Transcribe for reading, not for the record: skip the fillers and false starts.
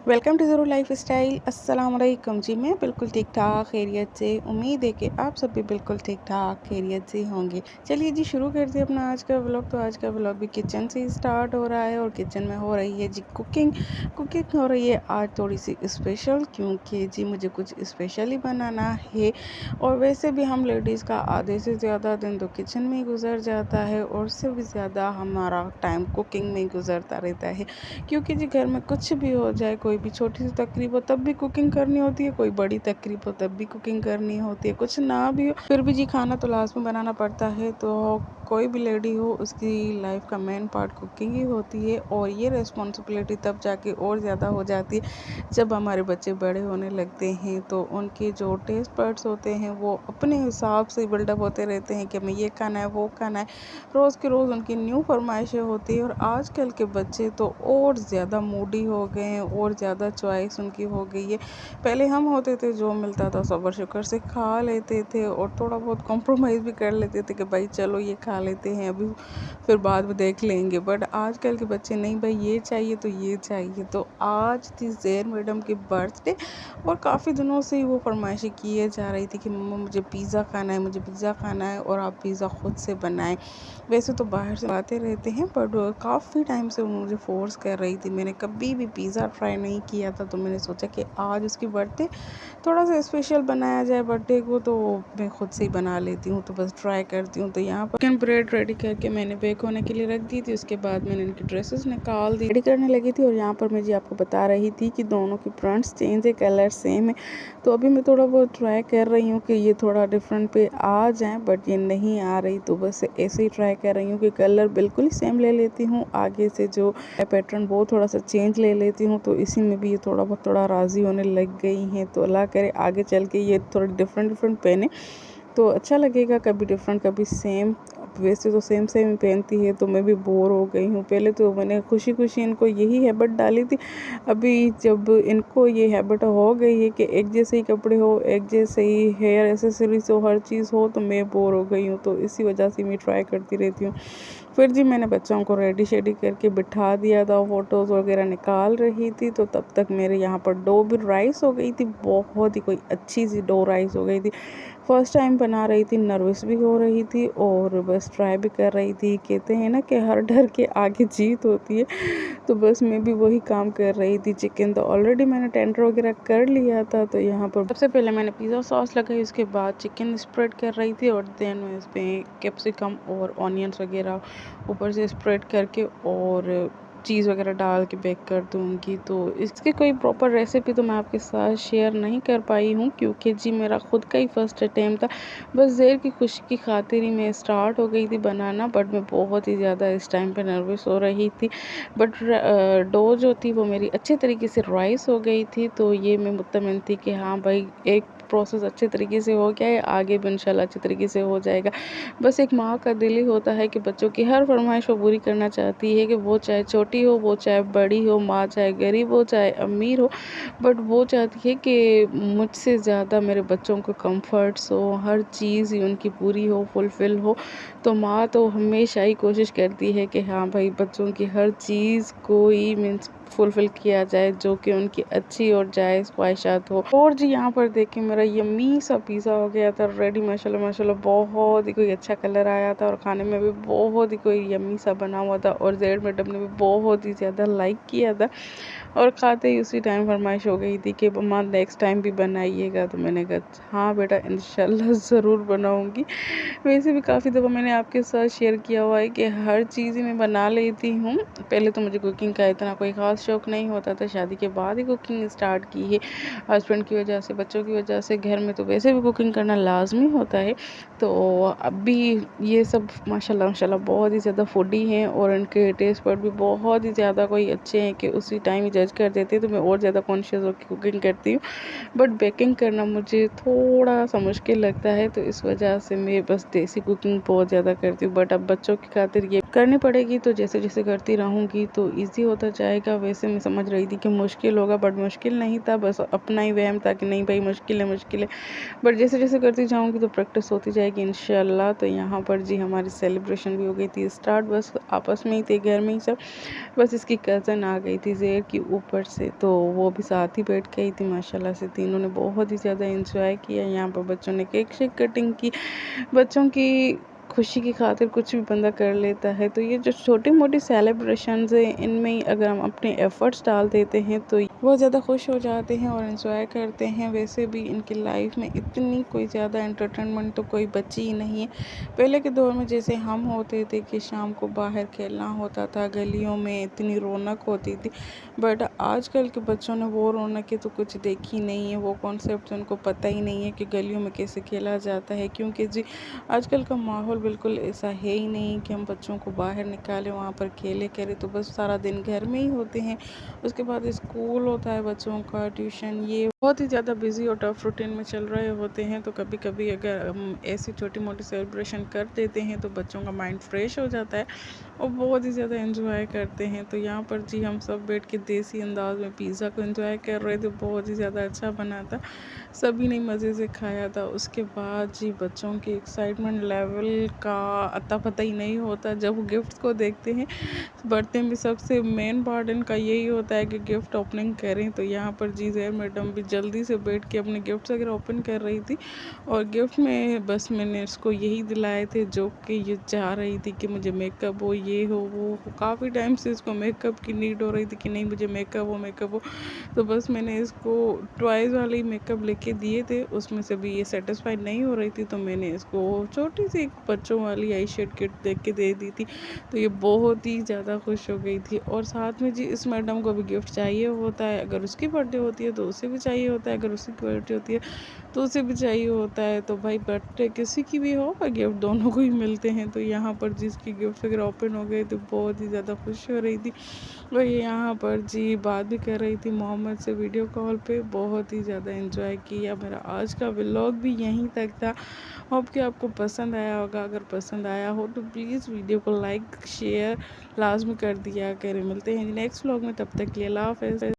Welcome to ज़रूर life style. अस्सलाम वालेकुम जी। मैं बिल्कुल ठीक ठाक खैरियत से, उम्मीद है कि आप सब भी बिल्कुल ठीक ठाक खैरियत से होंगे। चलिए जी शुरू करते हैं अपना आज का व्लॉग। तो आज का व्लॉग भी किचन से स्टार्ट हो रहा है और किचन में हो रही है जी कुकिंग। कुकिंग हो रही है आज थोड़ी सी स्पेशल, क्योंकि जी मुझे कुछ स्पेशल ही बनाना है। और वैसे भी हम लेडीज़ का आधे से ज़्यादा दिन तो किचन में ही गुजर जाता है और उससे भी ज़्यादा हमारा टाइम कुकिंग में ही गुजरता रहता है। क्योंकि जी घर में कुछ भी हो जाए, कोई भी छोटी सी तकरीब हो तब भी कुकिंग करनी होती है, कोई बड़ी तकरीब हो तब भी कुकिंग करनी होती है, कुछ ना भी हो फिर भी जी खाना तो लाजमी बनाना पड़ता है। तो कोई भी लेडी हो उसकी लाइफ का मेन पार्ट कुकिंग ही होती है। और ये रिस्पॉन्सिबिलिटी तब जाके और ज़्यादा हो जाती है जब हमारे बच्चे बड़े होने लगते हैं। तो उनके जो टेस्ट बड्स होते हैं वो अपने हिसाब से बिल्डअप होते रहते हैं कि हमें ये खाना है वो खाना है। रोज़ के रोज़ उनकी न्यू फरमाइशें होती है। और आजकल के बच्चे तो और ज़्यादा मूडी हो गए हैं और ज़्यादा चॉइस उनकी हो गई है। पहले हम होते थे जो मिलता था सब्र शुक्र से खा लेते थे और थोड़ा बहुत कॉम्प्रोमाइज़ भी कर लेते थे कि भाई चलो ये खा लेते हैं, अभी फिर बाद में देख लेंगे। बट आजकल के बच्चे नहीं, भाई ये चाहिए तो ये चाहिए। तो आज थी ज़ेर मैडम की बर्थडे और काफ़ी दिनों से ही वो फरमाइशें किए जा रही थी कि मम्मा मुझे पिज़्ज़ा खाना है, मुझे पिज़्ज़ा खाना है और आप पिज़्ज़ा ख़ुद से बनाएं। वैसे तो बाहर से आते रहते हैं पर काफ़ी टाइम से वो मुझे फ़ोर्स कर रही थी। मैंने कभी भी पिज़्ज़ा ट्राई नहीं किया था, तो मैंने सोचा कि आज उसकी बर्थडे थोड़ा सा स्पेशल बनाया जाए बर्थडे को। तो मैं खुद से ही बना लेती हूँ, तो बस ट्राई करती हूँ। तो यहाँ पर चिकन ब्रेड रेडी करके मैंने बेक होने के लिए रख दी थी। उसके बाद मैंने इनकी ड्रेसेस निकाल दी, रेडी करने लगी थी। और यहाँ पर मैं जी आपको बता रही थी कि दोनों की फ्रंट्स चेंज है, कलर सेम है। तो अभी मैं थोड़ा बहुत ट्राई कर रही हूँ कि ये थोड़ा डिफरेंट पे आ जाए, बट ये नहीं आ रही। तो बस ऐसे ही ट्राई कर रही हूँ कि कलर बिल्कुल ही सेम ले लेती हूँ, आगे से जो पैटर्न वो थोड़ा सा चेंज ले लेती हूँ। तो इसी में भी ये थोड़ा बहुत थोड़ा राज़ी होने लग गई हैं। तो अल्लाह करे आगे चल के ये थोड़ा डिफरेंट डिफरेंट पहने तो अच्छा लगेगा, कभी डिफरेंट कभी सेम। वैसे तो सेम सेम ही पहनती है, तो मैं भी बोर हो गई हूँ। पहले तो मैंने खुशी खुशी इनको यही हैबिट डाली थी। अभी जब इनको ये हैबिट हो गई है कि एक जैसे ही कपड़े हो, एक जैसे ही हेयर एसेसरीज हो, हर चीज़ हो, तो मैं बोर हो गई हूँ। तो इसी वजह से मैं ट्राई करती रहती हूँ। फिर जी मैंने बच्चों को रेडी शेडी करके बिठा दिया था, फ़ोटोज़ वगैरह निकाल रही थी। तो तब तक मेरे यहाँ पर डो भी राइस हो गई थी, बहुत ही कोई अच्छी सी डो राइस हो गई थी। फर्स्ट टाइम बना रही थी, नर्वस भी हो रही थी और बस ट्राई भी कर रही थी। कहते हैं ना कि हर डर के आगे जीत होती है, तो बस मैं भी वही काम कर रही थी। चिकन तो ऑलरेडी मैंने टेंडर वगैरह कर लिया था। तो यहाँ पर सबसे पहले मैंने पिज़्ज़ा सॉस लगाई, उसके बाद चिकन स्प्रेड कर रही थी और देन मैं इसमें कैप्सिकम और ऑनियंस वगैरह ऊपर से स्प्रेड करके और चीज़ वगैरह डाल के बेक कर दूँगी। तो इसकी कोई प्रॉपर रेसिपी तो मैं आपके साथ शेयर नहीं कर पाई हूँ, क्योंकि जी मेरा खुद का ही फर्स्ट अटैम्प्ट था। बस ज़ेर की खुशी की खातिर ही मैं स्टार्ट हो गई थी बनाना, बट मैं बहुत ही ज़्यादा इस टाइम पे नर्वस हो रही थी। बट डो जो थी वो मेरी अच्छे तरीके से राइस हो गई थी। तो ये मैं मुत्तमिन थी कि हाँ भाई एक प्रोसेस अच्छे तरीके से हो गया है, आगे भी इंशाल्लाह अच्छे तरीके से हो जाएगा। बस एक माँ का दिल ही होता है कि बच्चों की हर फरमाइश वो पूरी करना चाहती है, कि वो चाहे छोटी हो, वो चाहे बड़ी हो, माँ चाहे गरीब हो, चाहे अमीर हो, बट वो चाहती है कि मुझसे ज़्यादा मेरे बच्चों को कंफर्ट्स हो, हर चीज़ ही उनकी पूरी हो, फुलफ़िल हो। तो माँ तो हमेशा ही कोशिश करती है कि हाँ भाई बच्चों की हर चीज़ को ही मीन्स फुलफ़िल किया जाए, जो कि उनकी अच्छी और जायज़ ख्वाहिशात हो। और जी यहाँ पर देखिए मेरा यम्मी सा पिज़्ज़ा हो गया था रेडी, माशाल्लाह माशाल्लाह बहुत ही कोई अच्छा कलर आया था और खाने में भी बहुत ही कोई यम्मी सा बना हुआ था। और ज़ेड मैडम ने भी बहुत ही ज़्यादा लाइक किया था और खाते ही उसी टाइम फरमाइश हो गई थी कि मम्मा नेक्स्ट टाइम भी बनाइएगा। तो मैंने कहा हाँ बेटा इंशाल्लाह ज़रूर बनाऊँगी। वैसे भी काफ़ी दफ़ा मैंने आपके साथ शेयर किया हुआ है कि हर चीज़ ही मैं बना लेती हूँ। पहले तो मुझे कुकिंग का इतना कोई ख़ास शौक़ नहीं होता था, शादी के बाद ही कुकिंग स्टार्ट की है। हस्बैंड की वजह से, बच्चों की वजह से, घर में तो वैसे भी कुकिंग करना लाज़मी होता है। तो अभी ये सब माशाल्लाह माशाल्लाह बहुत ही ज़्यादा फूडी हैं और इनके टेस्ट बड भी बहुत ही ज़्यादा कोई अच्छे हैं कि उसी टाइम ही जज कर देते हैं। तो मैं और ज़्यादा कॉन्शियस होकर कुकिंग करती हूँ। बट बेकिंग करना मुझे थोड़ा सा मुश्किल लगता है, तो इस वजह से मैं बस देसी कुकिंग बहुत ज़्यादा करती हूँ। बट अब बच्चों की खातिर ये करनी पड़ेगी, तो जैसे जैसे करती रहूँगी तो ईज़ी होता जाएगा। वैसे मैं समझ रही थी कि मुश्किल होगा, बट मुश्किल नहीं था, बस अपना ही वहम था कि नहीं भाई मुश्किल है मुश्किल है। बट जैसे जैसे करती जाऊँगी तो प्रैक्टिस होती जाएगी इंशाल्लाह। तो यहाँ पर जी हमारी सेलिब्रेशन भी हो गई थी स्टार्ट, बस आपस में ही थे घर में ही सब। बस इसकी कज़न आ गई थी ज़ेर की ऊपर से, तो वो भी साथ ही बैठ के आई थी। माशाल्लाह से तीनों ने बहुत ही ज़्यादा एंजॉय किया। यहाँ पर बच्चों ने केक शेक कटिंग की। बच्चों की खुशी की खातिर कुछ भी बंदा कर लेता है। तो ये जो छोटी मोटी सेलिब्रेशंस हैं, इनमें ही अगर हम अपने एफ़र्ट्स डाल देते हैं तो बहुत ज़्यादा खुश हो जाते हैं और एंजॉय करते हैं। वैसे भी इनकी लाइफ में इतनी कोई ज़्यादा एंटरटेनमेंट तो कोई बची ही नहीं है। पहले के दौर में जैसे हम होते थे कि शाम को बाहर खेलना होता था, गलियों में इतनी रौनक होती थी, बट आजकल के बच्चों ने वो रौनकें तो कुछ देखी नहीं है। वो कॉन्सेप्ट उनको पता ही नहीं है कि गलियों में कैसे खेला जाता है, क्योंकि जी आजकल का माहौल बिल्कुल ऐसा है ही नहीं कि हम बच्चों को बाहर निकालें, वहाँ पर खेले करें। तो बस सारा दिन घर में ही होते हैं। उसके बाद स्कूल होता है बच्चों का, ट्यूशन, ये बहुत ही ज़्यादा बिजी और टफ रूटीन में चल रहे होते हैं। तो कभी कभी अगर हम ऐसी छोटी मोटी सेलिब्रेशन कर देते हैं तो बच्चों का माइंड फ्रेश हो जाता है और बहुत ही ज़्यादा एंजॉय करते हैं। तो यहाँ पर जी हम सब बैठ के देसी अंदाज में पिज़्ज़ा को एंजॉय कर रहे थे। बहुत ही ज़्यादा अच्छा बना था, सभी ने मज़े से खाया था। उसके बाद जी बच्चों की एक्साइटमेंट लेवल का अता पता ही नहीं होता जब वो गिफ्ट्स को देखते हैं। बर्थडे में सबसे मेन पार्ट इनका यही होता है कि गिफ्ट ओपनिंग करें। तो यहाँ पर जी जैर मैडम भी जल्दी से बैठ के अपने गिफ्ट्स वगैरह ओपन कर रही थी और गिफ्ट में बस मैंने इसको यही दिलाए थे जो कि ये चाह रही थी कि मुझे मेकअप हो, ये हो, वो हो। काफ़ी टाइम से इसको मेकअप की नीड हो रही थी कि नहीं मुझे मेकअप हो, मेकअप हो। तो बस मैंने इसको टॉयज़ वाले ही मेकअप लेके दिए थे, उसमें से भी ये सेटिस्फाइड नहीं हो रही थी। तो मैंने इसको छोटी सी एक बच्चों वाली आई शेड किट देख के दे दी थी। तो ये बहुत ही ज़्यादा खुश हो गई थी। और साथ में जी इस मैडम को भी गिफ्ट चाहिए होता है। अगर उसकी बर्थडे होती है तो उसे भी चाहिए होता है, अगर उसकी बर्थडे होती है तो उसे भी चाहिए होता है। तो भाई बर्थडे किसी की भी हो, गिफ्ट दोनों को ही मिलते हैं। तो यहाँ पर जिसकी गिफ्ट वगैरह ओपन हो गए तो बहुत ही ज़्यादा खुश हो रही थी। और ये यहाँ पर जी बात भी कर रही थी मोहम्मद से वीडियो कॉल पे। बहुत ही ज़्यादा एंजॉय किया। मेरा आज का व्लॉग भी यहीं तक था। होप कि आपको पसंद आया होगा। अगर पसंद आया हो तो प्लीज़ वीडियो को लाइक शेयर लाजमी कर दिया करें। मिलते हैं नेक्स्ट व्लॉग में, तब तक के लिए अल्लाह हाफ़िज़।